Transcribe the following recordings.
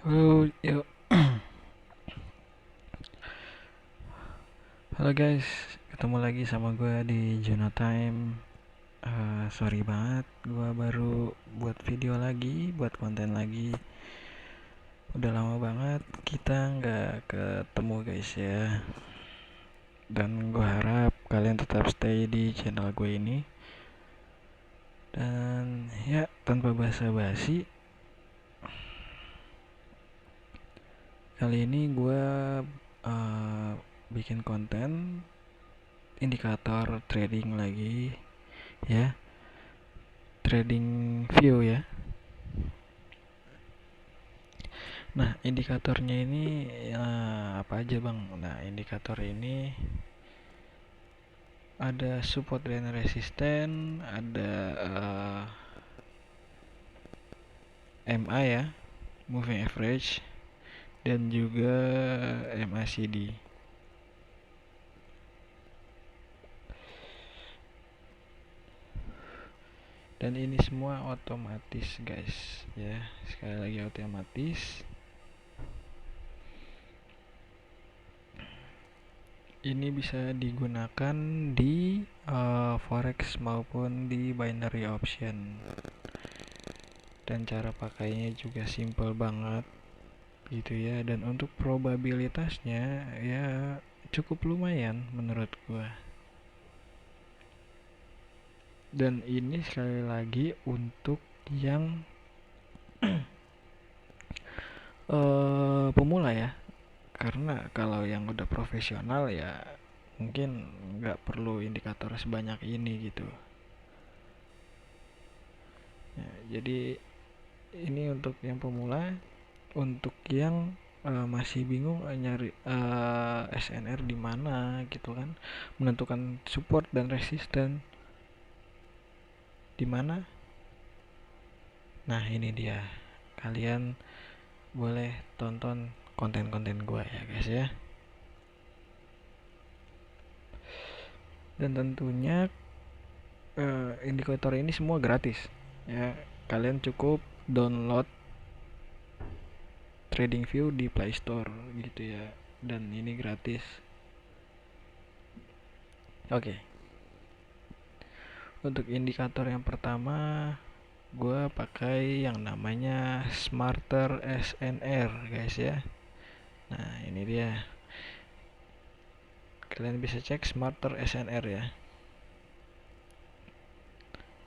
Halo, yuk. Halo guys, ketemu lagi sama gue di Juno Time. Sorry banget, gue baru buat video lagi, buat konten lagi. Udah lama banget kita nggak ketemu guys ya. Dan gue harap kalian tetap stay di channel gue ini. Dan ya, tanpa basa-basi, kali ini gue bikin konten indikator trading lagi ya, trading view ya. Nah, indikatornya ini apa aja bang? Nah, indikator ini ada support dan resisten, ada MA ya, moving average, dan juga MACD. Dan ini semua otomatis guys ya, sekali lagi otomatis. Ini bisa digunakan di forex maupun di binary option. Dan cara pakainya juga simple banget gitu ya, dan untuk probabilitasnya ya cukup lumayan menurut gua. Dan ini sekali lagi untuk yang pemula ya, karena kalau yang udah profesional ya mungkin nggak perlu indikator sebanyak ini gitu ya. Jadi ini untuk yang pemula. Untuk yang masih bingung nyari SNR di mana gitu kan, menentukan support dan resisten di mana. Nah, ini dia. Kalian boleh tonton konten-konten gue ya guys ya. Dan tentunya indikator ini semua gratis ya. Kalian cukup download TradingView di Play Store gitu ya. Dan ini gratis. Oke. Untuk indikator yang pertama, gue pakai yang namanya Smarter SNR guys ya. Nah, ini dia. Kalian bisa cek Smarter SNR ya.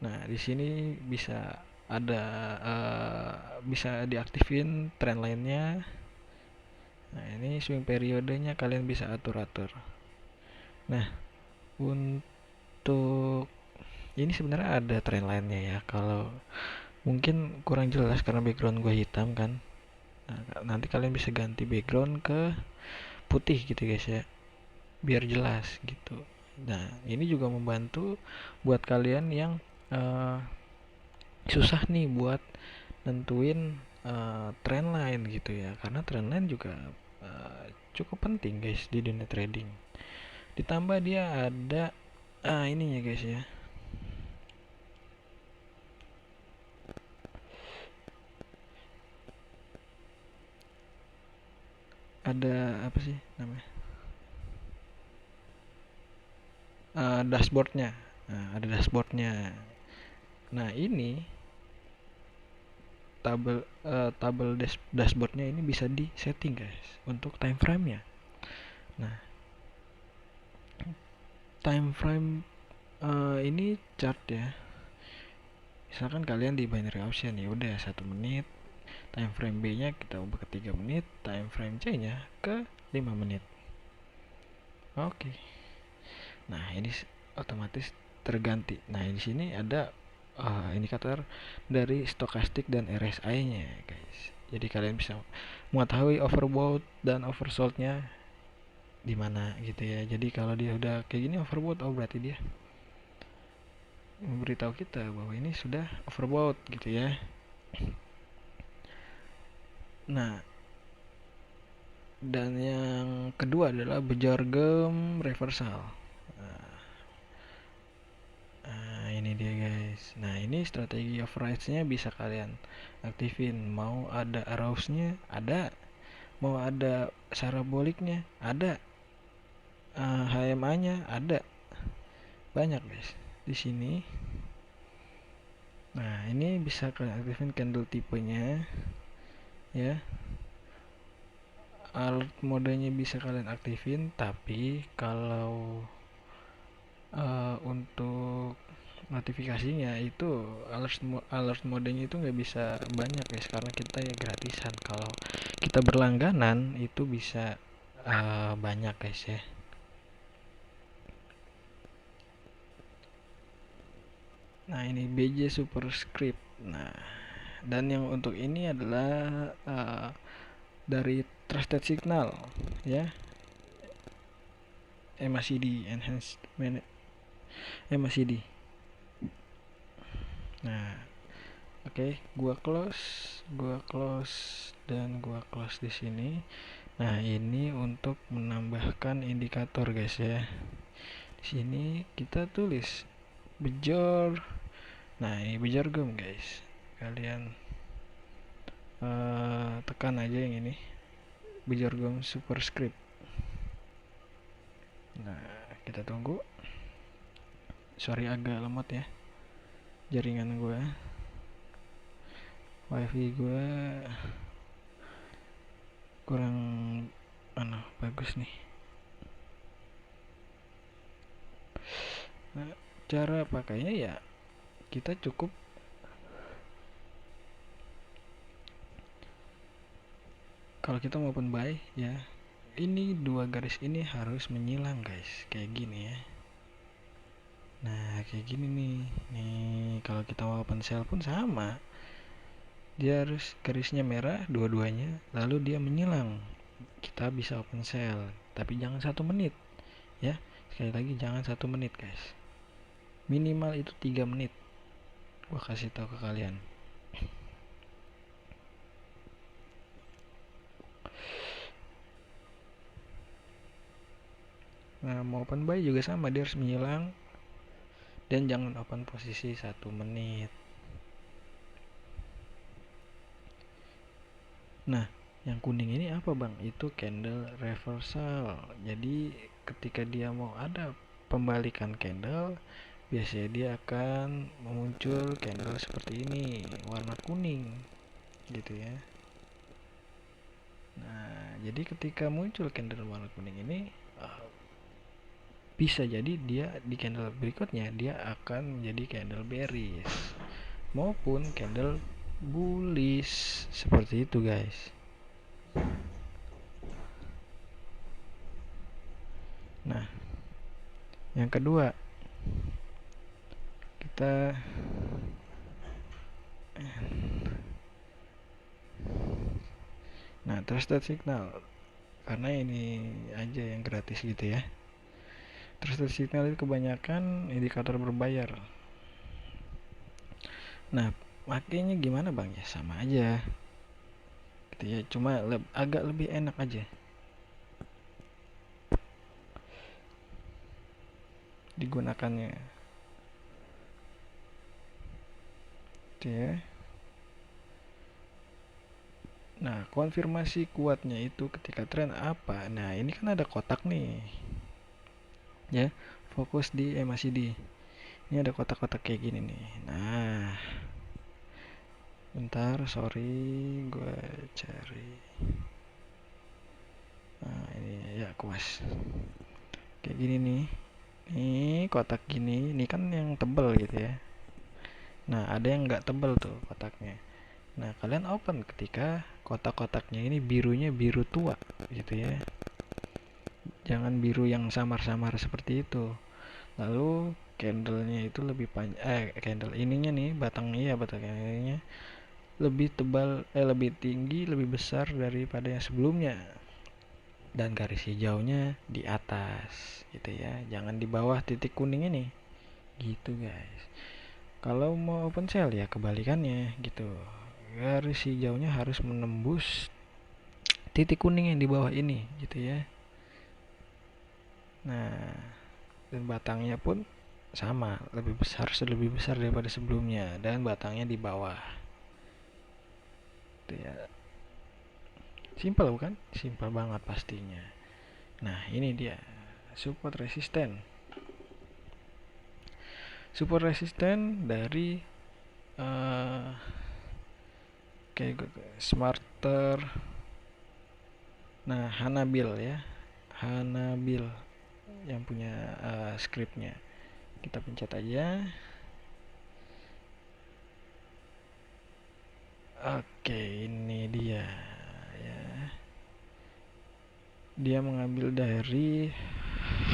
Nah, di sini bisa ada bisa diaktifin trend line-nya. Nah, ini swing periodenya kalian bisa atur-atur. Nah, untuk ini sebenarnya ada trend line-nya ya. Kalau mungkin kurang jelas karena background gue hitam kan. Nah, nanti kalian bisa ganti background ke putih gitu guys ya, biar jelas gitu. Nah, ini juga membantu buat kalian yang uh, susah nih buat nentuin trend line gitu ya, karena trend line juga cukup penting guys di dunia trading. Ditambah dia ada ininya guys ya, ada apa sih namanya, dashboardnya. Nah, ada dashboardnya. Nah, ini tabel dashboardnya ini bisa di setting guys untuk time frame nya. Nah, time frame ini chart ya. Misalkan kalian di binary option ya udah 1 menit, time frame B nya kita ubah ke 3 menit, time frame C nya ke 5 menit. Oke. Nah, ini otomatis terganti. Nah, di sini ada indikator dari stokastik dan RSI nya guys. Jadi kalian bisa mengetahui overbought dan oversold nya di mana gitu ya. Jadi kalau dia udah kayak gini overbought, oh berarti dia memberitahu kita bahwa ini sudah overbought gitu ya. Nah, dan yang kedua adalah Bejargem reversal. Nah, ini dia guys. Nah, ini strategi override-nya bisa kalian aktifin. Mau ada arrows-nya, ada. Mau ada paraboliknya, ada. HMA-nya ada. Banyak, guys. Di sini. Nah, ini bisa kalian aktifin candle tipenya, ya. Alert modenya bisa kalian aktifin, tapi kalau untuk notifikasinya itu alert modenya itu nggak bisa banyak, guys, karena kita ya gratisan. Kalau kita berlangganan itu bisa banyak, guys, ya. Nah, ini BJ Superscript. Nah, dan yang untuk ini adalah dari Trusted Signal, ya. MACD Enhanced MACD. Nah, oke, gua close dan gua close di sini. Nah, ini untuk menambahkan indikator, guys, ya. Di sini kita tulis bejor. Nah, ini bejor gum, guys. Kalian tekan aja yang ini, bejor gum superscript. Nah, kita tunggu. Sorry agak lemot ya jaringan gue, wifi gue kurang bagus nih. Nah, cara pakainya ya kita cukup kalau kita mau open buy, ya ini dua garis ini harus menyilang, guys, kayak gini ya. Nah, kayak gini nih kalau kita mau open sell pun sama, dia harus garisnya merah dua-duanya, lalu dia menyilang, kita bisa open sell. Tapi jangan 1 menit ya, sekali lagi jangan 1 menit, guys, minimal itu 3 menit. Gua kasih tahu ke kalian. Nah, mau open buy juga sama, dia harus menyilang dan jangan open posisi 1 menit. Nah, yang kuning ini apa, bang? Itu candle reversal. Jadi ketika dia mau ada pembalikan candle, biasanya dia akan muncul candle seperti ini, warna kuning, gitu ya. Nah, jadi ketika muncul candle warna kuning ini, bisa jadi dia di candle berikutnya dia akan menjadi candle bearish maupun candle bullish, seperti itu, guys. Nah, yang kedua, kita trusted signal, karena ini aja yang gratis gitu ya. Trusted signal itu kebanyakan indikator berbayar. Nah, makanya gimana, bang? Ya sama aja gitu ya, cuma agak lebih enak aja digunakannya gitu ya. Nah, konfirmasi kuatnya itu ketika tren apa? Nah, ini kan ada kotak nih, ya. Fokus di MACD. Ini ada kotak-kotak kayak gini nih. Nah, bentar, sorry, gue cari. Nah, ini ya kuas. Kayak gini nih. Ini kotak gini, ini kan yang tebel gitu ya. Nah, ada yang nggak tebel tuh kotaknya. Nah, kalian open ketika kotak-kotaknya ini birunya biru tua gitu ya. Jangan biru yang samar-samar seperti itu. Lalu candlenya itu lebih panjang, candle ininya nih, batangnya lebih tebal, lebih tinggi, lebih besar daripada yang sebelumnya. Dan garis hijaunya di atas gitu ya, jangan di bawah titik kuning ini gitu, guys. Kalau mau open sell ya kebalikannya gitu, garis hijaunya harus menembus titik kuning yang di bawah ini gitu ya. Nah, dan batangnya pun sama, lebih besar daripada sebelumnya, dan batangnya di bawah. Itu ya. Simpel bukan? Simpel banget pastinya. Nah, ini dia support resisten. Support resisten dari kayak Smarter. Nah, Hanabil ya. Hanabil yang punya scriptnya. Kita pencet aja. Oke, ini dia ya. Dia mengambil dari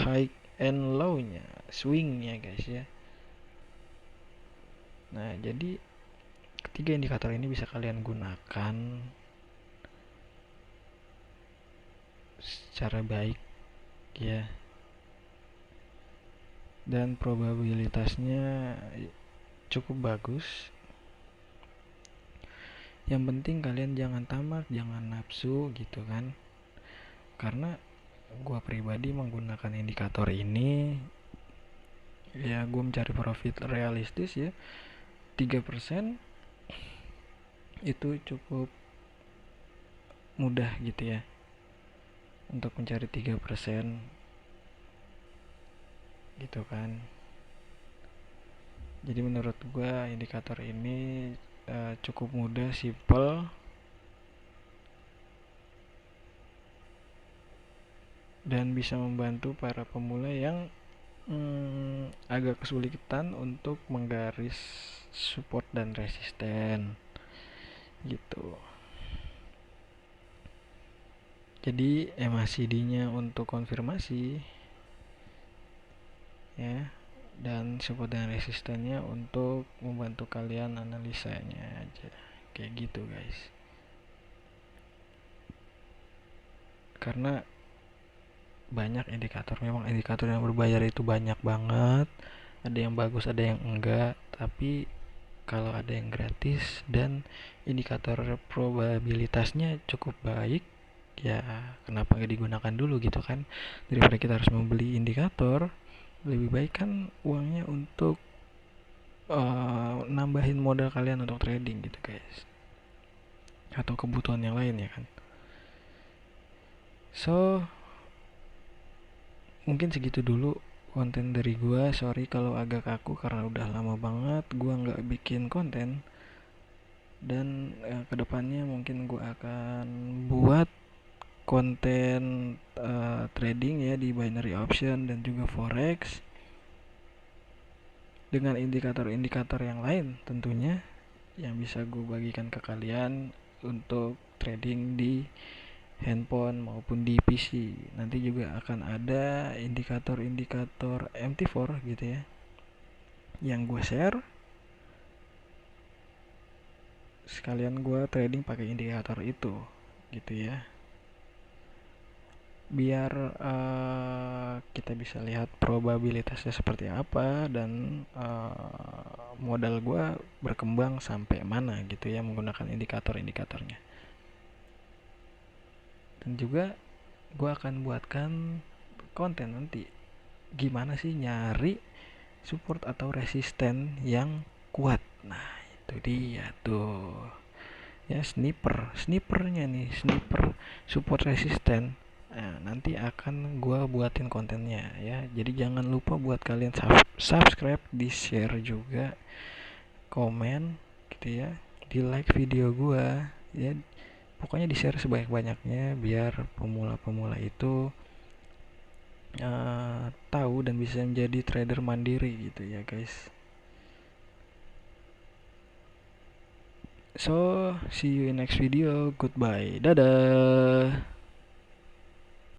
high and low-nya, swing-nya guys ya. Nah, jadi ketiga indikator ini bisa kalian gunakan secara baik ya. Dan probabilitasnya cukup bagus. Yang penting kalian jangan tamak, jangan nafsu gitu kan. Karena gua pribadi menggunakan indikator ini ya, gua mencari profit realistis ya. 3% itu cukup mudah gitu ya untuk mencari 3% gitu kan. Jadi menurut gua indikator ini cukup mudah, simple, dan bisa membantu para pemula yang agak kesulitan untuk menggaris support dan resisten gitu. Jadi MACD-nya untuk konfirmasi ya, dan support dan resistennya untuk membantu kalian analisanya aja. Kayak gitu guys. Karena banyak indikator, memang indikator yang berbayar itu banyak banget. Ada yang bagus, ada yang enggak. Tapi kalau ada yang gratis dan indikator probabilitasnya cukup baik, ya kenapa nggak digunakan dulu gitu kan. Daripada kita harus membeli indikator, lebih baik kan uangnya untuk nambahin modal kalian untuk trading gitu guys, atau kebutuhan yang lain ya kan. So mungkin segitu dulu konten dari gua. Sorry kalau agak kaku karena udah lama banget gua nggak bikin konten. Dan kedepannya mungkin gua akan buat konten trading ya di binary option dan juga forex dengan indikator-indikator yang lain tentunya, yang bisa gue bagikan ke kalian untuk trading di handphone maupun di PC. Nanti juga akan ada indikator-indikator MT4 gitu ya, yang gue share. Sekalian gue trading pakai indikator itu gitu ya, biar kita bisa lihat probabilitasnya seperti apa dan modal gue berkembang sampai mana gitu ya menggunakan indikator-indikatornya. Dan juga gue akan buatkan konten nanti gimana sih nyari support atau resisten yang kuat. Nah itu dia tuh ya, snipernya nih, sniper support resisten. Nah, nanti akan gue buatin kontennya ya. Jadi jangan lupa buat kalian subscribe, di share juga, komen gitu ya, di like video gue ya. Pokoknya di share sebanyak-banyaknya biar pemula-pemula itu tahu dan bisa menjadi trader mandiri gitu ya guys. So see you in next video. Goodbye, dadah.